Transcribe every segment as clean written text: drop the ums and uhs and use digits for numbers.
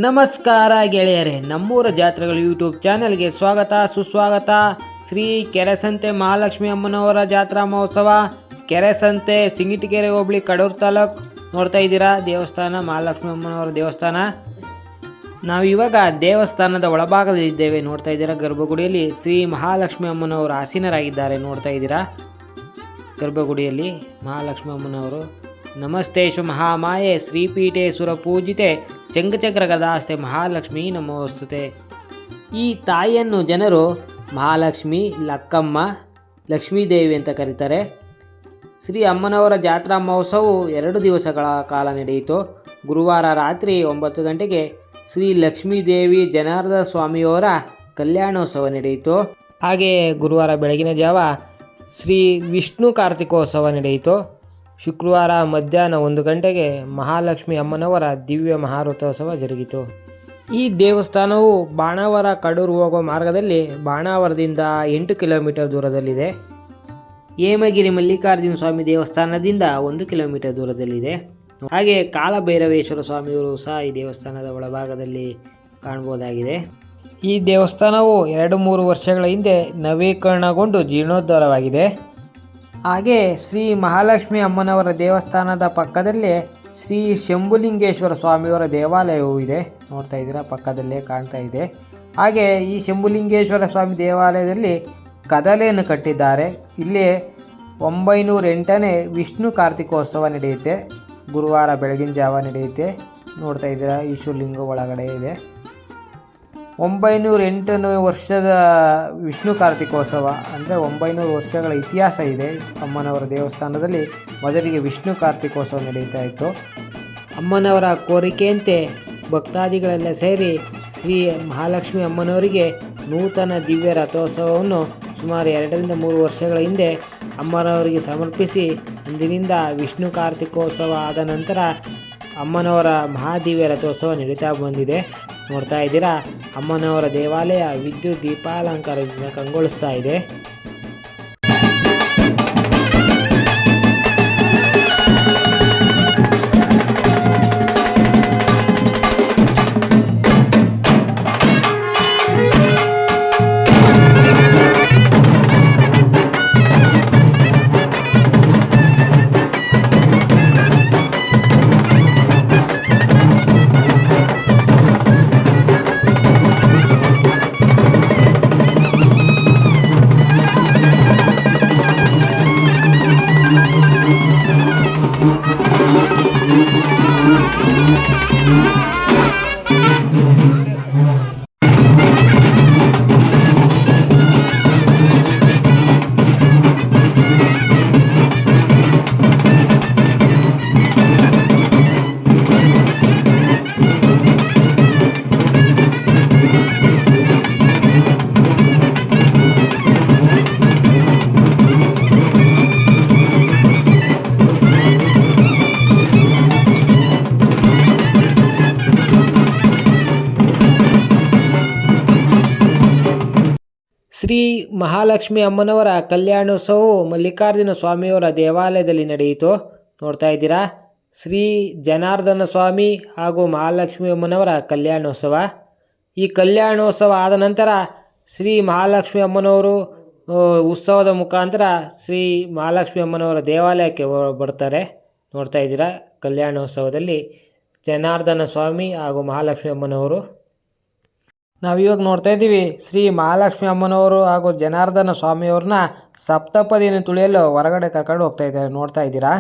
ನಮಸ್ಕಾರ ಗೆಳೆಯರೇ, ನಮ್ಮೂರ ಜಾತ್ರೆಗಳು ಯೂಟ್ಯೂಬ್ ಚಾನೆಲ್ಗೆ ಸ್ವಾಗತ ಸುಸ್ವಾಗತ. ಶ್ರೀ ಕೆರೆಸಂತೆ ಮಹಾಲಕ್ಷ್ಮಿ ಅಮ್ಮನವರ ಜಾತ್ರಾ ಮಹೋತ್ಸವ, ಕೆರೆಸಂತೆ, ಸಿಂಗಿಟಿಗೆರೆ ಹೋಬಳಿ, ಕಡೂರು ತಾಲೂಕು. ನೋಡ್ತಾ ಇದ್ದೀರಾ ದೇವಸ್ಥಾನ, ಮಹಾಲಕ್ಷ್ಮಿ ಅಮ್ಮನವರ ದೇವಸ್ಥಾನ. ನಾವಿವಾಗ ದೇವಸ್ಥಾನದ ಒಳಭಾಗದಲ್ಲಿದ್ದೇವೆ. ನೋಡ್ತಾ ಇದ್ದೀರಾ ಗರ್ಭಗುಡಿಯಲ್ಲಿ ಶ್ರೀ ಮಹಾಲಕ್ಷ್ಮಿ ಅಮ್ಮನವರು ಆಸೀನರಾಗಿದ್ದಾರೆ. ನೋಡ್ತಾ ಇದ್ದೀರಾ ಗರ್ಭಗುಡಿಯಲ್ಲಿ ಮಹಾಲಕ್ಷ್ಮಿ ಅಮ್ಮನವರು. ನಮಸ್ತೇಶು ಮಹಾಮಾಯೆ ಶ್ರೀಪೀಠೇಶ್ವರ ಪೂಜಿತೆ ಚಂಗಚಕ್ರ ಗದಾಸ್ತೆ ಮಹಾಲಕ್ಷ್ಮಿ ನಮೋಸ್ತುತೆ. ಈ ತಾಯಿಯನ್ನು ಜನರು ಮಹಾಲಕ್ಷ್ಮಿ, ಲಕ್ಕಮ್ಮ, ಲಕ್ಷ್ಮೀದೇವಿ ಅಂತ ಕರೀತಾರೆ. ಶ್ರೀ ಅಮ್ಮನವರ ಜಾತ್ರಾ ಮಹೋತ್ಸವವು 2 ದಿವಸಗಳ ಕಾಲ ನಡೆಯಿತು. ಗುರುವಾರ ರಾತ್ರಿ 9 ಗಂಟೆಗೆ ಶ್ರೀ ಲಕ್ಷ್ಮೀದೇವಿ ಜನಾರ್ದನ ಸ್ವಾಮಿಯವರ ಕಲ್ಯಾಣೋತ್ಸವ ನಡೆಯಿತು. ಹಾಗೆಯೇ ಗುರುವಾರ ಬೆಳಗಿನ ಜಾವ ಶ್ರೀ ವಿಷ್ಣು ಕಾರ್ತಿಕೋತ್ಸವ ನಡೆಯಿತು. ಶುಕ್ರವಾರ ಮಧ್ಯಾಹ್ನ 1 ಗಂಟೆಗೆ ಮಹಾಲಕ್ಷ್ಮಿ ಅಮ್ಮನವರ ದಿವ್ಯ ಮಹಾರಥೋತ್ಸವ ಜರುಗಿತು. ಈ ದೇವಸ್ಥಾನವು ಬಾಣಾವರ ಕಡೂರು ಹೋಗುವ ಮಾರ್ಗದಲ್ಲಿ ಬಾಣಾವರದಿಂದ 8 ಕಿಲೋಮೀಟರ್ ದೂರದಲ್ಲಿದೆ. ಹೇಮಗಿರಿ ಮಲ್ಲಿಕಾರ್ಜುನ ಸ್ವಾಮಿ ದೇವಸ್ಥಾನದಿಂದ 1 ಕಿಲೋಮೀಟರ್ ದೂರದಲ್ಲಿದೆ. ಹಾಗೆ ಕಾಲಭೈರವೇಶ್ವರ ಸ್ವಾಮಿಯವರು ಸಹ ಈ ದೇವಸ್ಥಾನದ ಒಳಭಾಗದಲ್ಲಿ ಕಾಣಬಹುದಾಗಿದೆ. ಈ ದೇವಸ್ಥಾನವು 2-3 ವರ್ಷಗಳ ಹಿಂದೆ ನವೀಕರಣಗೊಂಡು ಜೀರ್ಣೋದ್ಧಾರವಾಗಿದೆ. ಹಾಗೆ ಶ್ರೀ ಮಹಾಲಕ್ಷ್ಮಿ ಅಮ್ಮನವರ ದೇವಸ್ಥಾನದ ಪಕ್ಕದಲ್ಲೇ ಶ್ರೀ ಶಂಭುಲಿಂಗೇಶ್ವರ ಸ್ವಾಮಿಯವರ ದೇವಾಲಯವೂ ಇದೆ. ನೋಡ್ತಾ ಇದ್ದೀರಾ, ಪಕ್ಕದಲ್ಲೇ ಕಾಣ್ತಾ ಇದೆ. ಹಾಗೆ ಈ ಶಂಭುಲಿಂಗೇಶ್ವರ ಸ್ವಾಮಿ ದೇವಾಲಯದಲ್ಲಿ ಕದಲೆಯನ್ನು ಕಟ್ಟಿದ್ದಾರೆ. ಇಲ್ಲಿ 908ನೇ ವಿಷ್ಣು ಕಾರ್ತಿಕೋತ್ಸವ ನಡೆಯುತ್ತೆ. ಗುರುವಾರ ಬೆಳಗಿನ ಜಾವ ನಡೆಯುತ್ತೆ. ನೋಡ್ತಾ ಇದ್ದೀರಾ, ಈ ಶಿವಲಿಂಗ ಒಳಗಡೆ ಇದೆ. 908ನೇ ವರ್ಷದ ವಿಷ್ಣು ಕಾರ್ತಿಕೋತ್ಸವ ಅಂದರೆ 900 ವರ್ಷಗಳ ಇತಿಹಾಸ ಇದೆ. ಅಮ್ಮನವರ ದೇವಸ್ಥಾನದಲ್ಲಿ ಮೊದಲಿಗೆ ವಿಷ್ಣು ಕಾರ್ತಿಕೋತ್ಸವ ನಡೀತಾ ಇತ್ತು. ಅಮ್ಮನವರ ಕೋರಿಕೆಯಂತೆ ಭಕ್ತಾದಿಗಳೆಲ್ಲ ಸೇರಿ ಶ್ರೀ ಮಹಾಲಕ್ಷ್ಮಿ ಅಮ್ಮನವರಿಗೆ ನೂತನ ದಿವ್ಯ ರಥೋತ್ಸವವನ್ನು ಸುಮಾರು 2-3 ವರ್ಷಗಳ ಹಿಂದೆ ಅಮ್ಮನವರಿಗೆ ಸಮರ್ಪಿಸಿ, ಅಂದಿನಿಂದ ವಿಷ್ಣು ಕಾರ್ತಿಕೋತ್ಸವ ಆದ ನಂತರ ಅಮ್ಮನವರ ಮಹಾದಿವ್ಯ ರಥೋತ್ಸವ ನಡೀತಾ ಬಂದಿದೆ. ನೋಡ್ತಾ ಇದ್ದೀರಾ, ಅಮ್ಮನವರ ದೇವಾಲಯ ವಿದ್ಯುತ್ ದೀಪಾಲಂಕಾರದಿಂದ ಕಂಗೊಳಿಸ್ತಾ ಇದೆ. ಶ್ರೀ ಮಹಾಲಕ್ಷ್ಮಿ ಅಮ್ಮನವರ ಕಲ್ಯಾಣೋತ್ಸವವು ಮಲ್ಲಿಕಾರ್ಜುನ ಸ್ವಾಮಿಯವರ ದೇವಾಲಯದಲ್ಲಿ ನಡೆಯಿತು. ನೋಡ್ತಾ ಇದ್ದೀರಾ, ಶ್ರೀ ಜನಾರ್ದನ ಸ್ವಾಮಿ ಹಾಗೂ ಮಹಾಲಕ್ಷ್ಮಿ ಅಮ್ಮನವರ ಕಲ್ಯಾಣೋತ್ಸವ. ಈ ಕಲ್ಯಾಣೋತ್ಸವ ಆದ ನಂತರ ಶ್ರೀ ಮಹಾಲಕ್ಷ್ಮಿ ಅಮ್ಮನವರು ಉತ್ಸವದ ಮುಖಾಂತರ ಶ್ರೀ ಮಹಾಲಕ್ಷ್ಮಿ ಅಮ್ಮನವರ ದೇವಾಲಯಕ್ಕೆ ಬರ್ತಾರೆ. ನೋಡ್ತಾ ಇದ್ದೀರಾ, ಕಲ್ಯಾಣೋತ್ಸವದಲ್ಲಿ ಜನಾರ್ದನ ಸ್ವಾಮಿ ಹಾಗೂ ಮಹಾಲಕ್ಷ್ಮಿ ಅಮ್ಮನವರು. ನಾವಿವಾಗ ನೋಡ್ತಾ ಇದ್ದೀವಿ ಶ್ರೀ ಮಹಾಲಕ್ಷ್ಮಿ ಅಮ್ಮನವರು ಹಾಗೂ ಜನಾರ್ದನ ಸ್ವಾಮಿಯವ್ರನ್ನ ಸಪ್ತಪದಿಯನ್ನು ತುಳಿಯಲು ಹೊರಗಡೆ ಕರ್ಕೊಂಡು ಹೋಗ್ತಾ ಇದ್ದಾರೆ. ನೋಡ್ತಾ ಇದ್ದೀರಾ.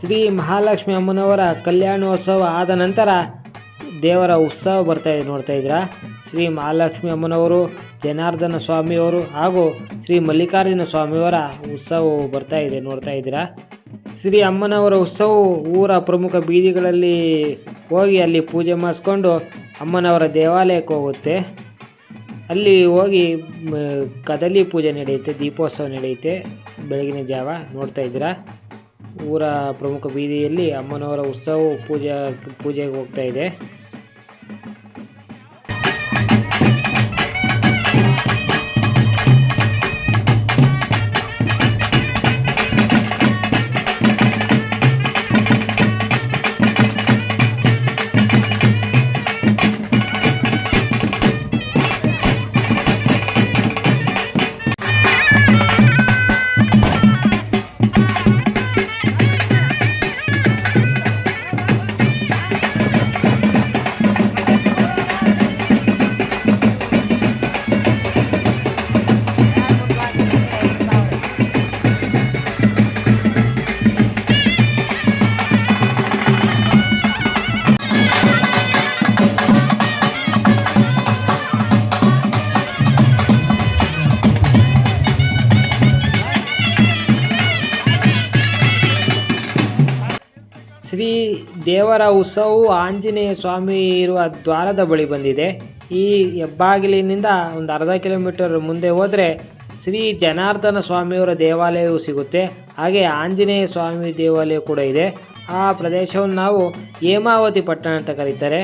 ಶ್ರೀ ಮಹಾಲಕ್ಷ್ಮಿ ಅಮ್ಮನವರ ಕಲ್ಯಾಣೋತ್ಸವ ಆದ ನಂತರ ದೇವರ ಉತ್ಸವ ಬರ್ತಾಯಿದೆ, ನೋಡ್ತಾ ಇದ್ದೀರಾ. ಶ್ರೀ ಮಹಾಲಕ್ಷ್ಮಿ ಅಮ್ಮನವರು, ಜನಾರ್ದನ ಸ್ವಾಮಿಯವರು ಹಾಗೂ ಶ್ರೀ ಮಲ್ಲಿಕಾರ್ಜುನ ಸ್ವಾಮಿಯವರ ಉತ್ಸವವು ಬರ್ತಾ ಇದೆ, ನೋಡ್ತಾ ಇದ್ದೀರಾ. ಶ್ರೀ ಅಮ್ಮನವರ ಉತ್ಸವವು ಊರ ಪ್ರಮುಖ ಬೀದಿಗಳಲ್ಲಿ ಹೋಗಿ ಅಲ್ಲಿ ಪೂಜೆ ಮಾಡಿಸ್ಕೊಂಡು ಅಮ್ಮನವರ ದೇವಾಲಯಕ್ಕೆ ಹೋಗುತ್ತೆ. ಅಲ್ಲಿ ಹೋಗಿ ಕದಲಿ ಪೂಜೆ ನಡೆಯುತ್ತೆ, ದೀಪೋತ್ಸವ ನಡೆಯುತ್ತೆ ಬೆಳಗಿನ ಜಾವ, ನೋಡ್ತಾ ಇದ್ದೀರಾ. ಊರ ಪ್ರಮುಖ ಬೀದಿಯಲ್ಲಿ ಅಮ್ಮನವರ ಉತ್ಸವವು ಪೂಜೆಗೆ ಹೋಗ್ತಾ ಇದೆ. ಶ್ರೀ ದೇವರ ಉತ್ಸವವು ಆಂಜನೇಯ ಸ್ವಾಮಿ ಇರುವ ದ್ವಾರದ ಬಳಿ ಬಂದಿದೆ. ಈ ಹೆಬ್ಬಾಗಿಲಿನಿಂದ ಒಂದು ಅರ್ಧ ಕಿಲೋಮೀಟರ್ ಮುಂದೆ ಹೋದರೆ ಶ್ರೀ ಜನಾರ್ದನ ಸ್ವಾಮಿಯವರ ದೇವಾಲಯವು ಸಿಗುತ್ತೆ. ಹಾಗೆ ಆಂಜನೇಯ ಸ್ವಾಮಿ ದೇವಾಲಯ ಕೂಡ ಇದೆ. ಆ ಪ್ರದೇಶವನ್ನು ನಾವು ಹೇಮಾವತಿ ಪಟ್ಟಣ ಅಂತ ಕರೀತಾರೆ.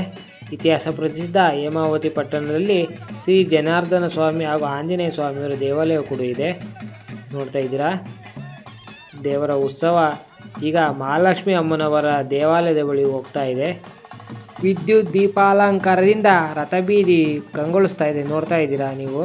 ಇತಿಹಾಸ ಪ್ರಸಿದ್ಧ ಹೇಮಾವತಿ ಪಟ್ಟಣದಲ್ಲಿ ಶ್ರೀ ಜನಾರ್ದನ ಸ್ವಾಮಿ ಹಾಗೂ ಆಂಜನೇಯ ಸ್ವಾಮಿಯವರ ದೇವಾಲಯ ಕೂಡ ಇದೆ, ನೋಡ್ತಾ ಇದ್ದೀರಾ. ದೇವರ ಉತ್ಸವ ಈಗ ಮಹಾಲಕ್ಷ್ಮಿ ಅಮ್ಮನವರ ದೇವಾಲಯದ ಬಳಿ ಹೋಗ್ತಾ ಇದೆ. ವಿದ್ಯುತ್ ದೀಪಾಲಂಕಾರದಿಂದ ರಥಬೀದಿ ಕಂಗೊಳಿಸ್ತಾ ಇದೆ, ನೋಡ್ತಾ ಇದ್ದೀರಾ ನೀವು.